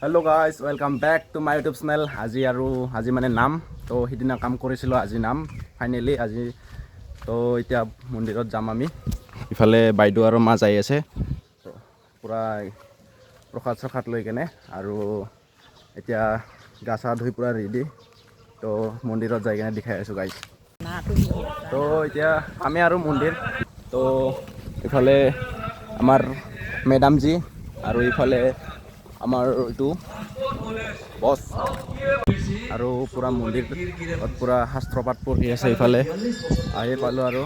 Hello guys, welcome back to my YouTube channel. আজি মানে নাম তো সিদিনা কাম কৰিছিলোঁ আজি নাম ফাইনেলি আজি তো এতিয়া মন্দিৰত যাম আমি ইফালে বাইদেউ আৰু মা যাই আছে পুৰা প্ৰসাদ লৈ কেনে আৰু এতিয়া গা চা ধুই পুৰা ৰেডি তো মন্দিৰত যাই কেনে দেখাই আছোঁ গাইজ তো এতিয়া আমি আৰু মন্দিৰ তো ইফালে আমাৰ মেডামজি আৰু ইফালে আমাৰ এইটো বস আৰু পুৰা মন্দিৰ পুৰা শাস্ত্ৰপাঠ পঢ়ি আছে ইফালে আহি পালোঁ আৰু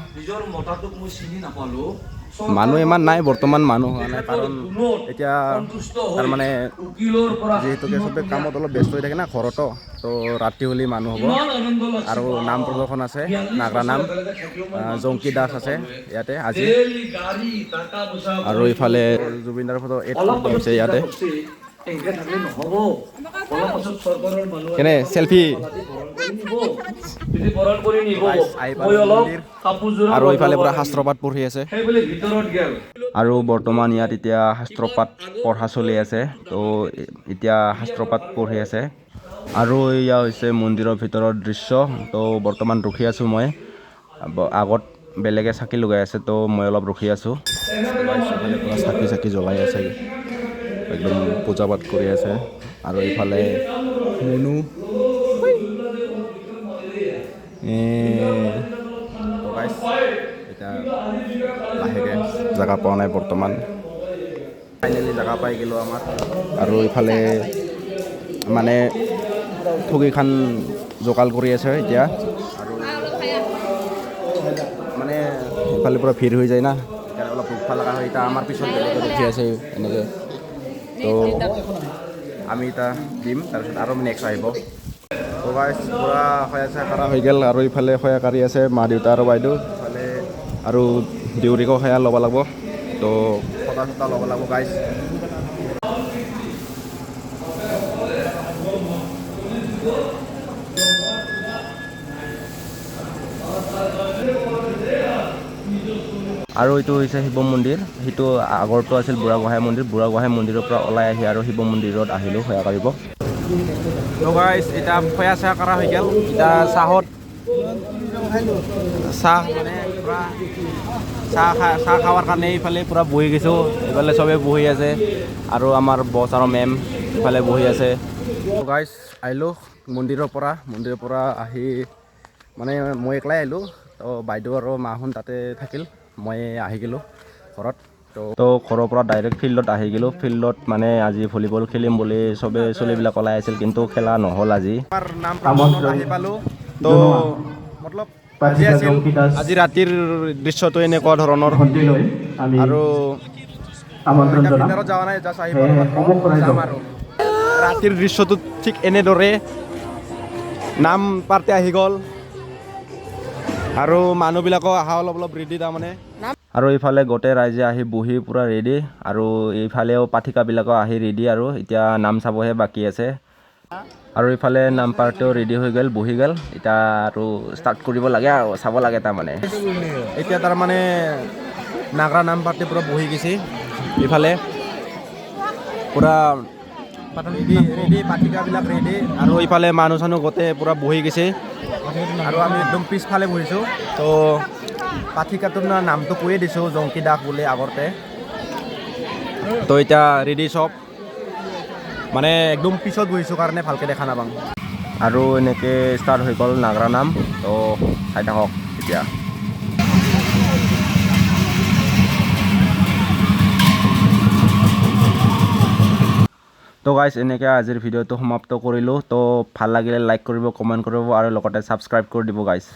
মানুহ ইমান নাই বৰ্তমান মানুহ হোৱা নাই কাৰণ এতিয়া তাৰমানে যিহেতুকে চবে কামত অলপ ব্যস্ত হৈ থাকে না ঘৰতো তো ৰাতি হ'লে মানুহ হ'ব আৰু নাম প্ৰদৰ্শন আছে নাগৰা নাম জংকি দাস আছে ইয়াতে আজি আৰু ইফালে জুবিনদাৰ ফটো এড হৈছে ইয়াতে কেনে সেলফি আৰু ইফালে পুৰা শাস্ত্ৰপাঠ পঢ়ি আছে আৰু বৰ্তমান ইয়াত এতিয়া শাস্ত্ৰপাঠ পঢ়া চলি আছে তো এতিয়া শাস্ত্ৰপাঠ পঢ়ি আছে আৰু এয়া হৈছে মন্দিৰৰ ভিতৰৰ দৃশ্য তো বৰ্তমান ৰখি আছোঁ মই আগত বেলেগে চাকি লগাই আছে তো মই অলপ ৰখি আছোঁ পুৰা চাকি জ্বলাই আছে একদম পূজা পাঠ কৰি আছে আৰু ইফালে মুনু এতিয়া লাহেকৈ জেগা পোৱা নাই বৰ্তমান ফাইনেলি জেগা পাই গ'লোঁ আমাৰ আৰু ইফালে মানে ঠগীখান জোকাল কৰি আছে এতিয়া আৰু মানে ইফালে পুৰা ভিৰ হৈ যায় না সেইকাৰণে অলপ ৰখা লগা হয় এতিয়া আমাৰ পিছত বেলেগে ৰখি আছে এনেকৈ তো আমি এতিয়া দিম তাৰপিছত আৰু নেক্সট আহিব তো গাইজ পুৰা শয়া চয়া কৰা হৈ গ'ল আৰু ইফালে শয়া কাঢ়ি আছে মা দেউতা আৰু বাইদেউ ইফালে আৰু দেউৰীকো সেয়া ল'ব লাগিব তো সদা ল'ব লাগিব গাইজ আৰু এইটো হৈছে শিৱ মন্দিৰ সেইটো আগৰটো আছিল বুঢ়াগোহাঁই মন্দিৰৰ পৰা ওলাই আহি আৰু শিৱ মন্দিৰত আহিলোঁ সেৱা কৰিব তো গাইজ এতিয়া সেয়া চেয়া কৰা হৈ গ'ল এতিয়া চাহ মানে পূৰা চাহ খাৱাৰ কাৰণে এইফালে পূৰা বহি গৈছোঁ এইফালে চবেই বহি আছে আৰু আমাৰ বছ আৰু মেম ইফালে বহি আছে তো গাইজ আহিলোঁ মন্দিৰৰ পৰা আহি মানে মই একলাই আহিলোঁ তো বাইদেউ আৰু মাহঁত তাতে থাকিল মই আহি গ'লোঁ ঘৰত তো ঘৰৰ পৰা ডাইৰেক্ট ফিল্ডত আহি গ'লোঁ ফিল্ডত মানে আজি ভলীবল খেলিম বুলি চবে চলিবিলাক ওলাই আছিল কিন্তু খেলা নহ'ল আজি আহি পালোঁ তো মতলব আজি ৰাতিৰ দৃশ্যটো এনেকুৱা ধৰণৰ আৰু ফিল্ডত যোৱা নাই জাষ্ট আহি যাম আৰু ৰাতিৰ দৃশ্যটো ঠিক এনেদৰে নাম পাৰ্টি আহি গ'ল আৰু মানুহবিলাকো অহা অলপ ৰেডি তাৰমানে আৰু ইফালে গোটেই ৰাইজে আহি বহি পূৰা ৰেডি আৰু এইফালেও পাঠিকাবিলাকো আহি ৰেডি আৰু এতিয়া নাম চাবহে বাকী আছে আৰু ইফালে নাম পাৰ্টিও ৰেডি হৈ গ'ল বহি গ'ল এতিয়া আৰু ষ্টাৰ্ট কৰিব লাগে আৰু চাব লাগে তাৰমানে এতিয়া তাৰমানে নাগৰা নাম পাৰ্টি পূৰা বহি গৈছে ইফালে পূৰা ৰেডি পাঠিকাবিলাক ৰেডি আৰু ইফালে মানুহ চানুহ গোটেই পূৰা বহি গৈছে আৰু আমি একদম পিছফালে বহিছোঁ তো পাঠিকাটোৰ নামটো কৈয়ে দিছোঁ জংকি দাস বুলি আগতে তো এতিয়া ৰেডি চব মানে একদম পিছত বহিছোঁ কাৰণে ভালকৈ দেখা নাপাম আৰু এনেকৈ ষ্টাৰ্ট হৈ গ'ল নাগৰা নাম তো চাই থাকক এতিয়া তো গাইজ এনেকৈ আজিৰ ভিডিঅ'টো সমাপ্ত কৰিলোঁ তো ভাল লাগিলে লাইক কৰিব কমেণ্ট কৰিব আৰু লগতে ছাবস্ক্ৰাইব কৰি দিব গাইজ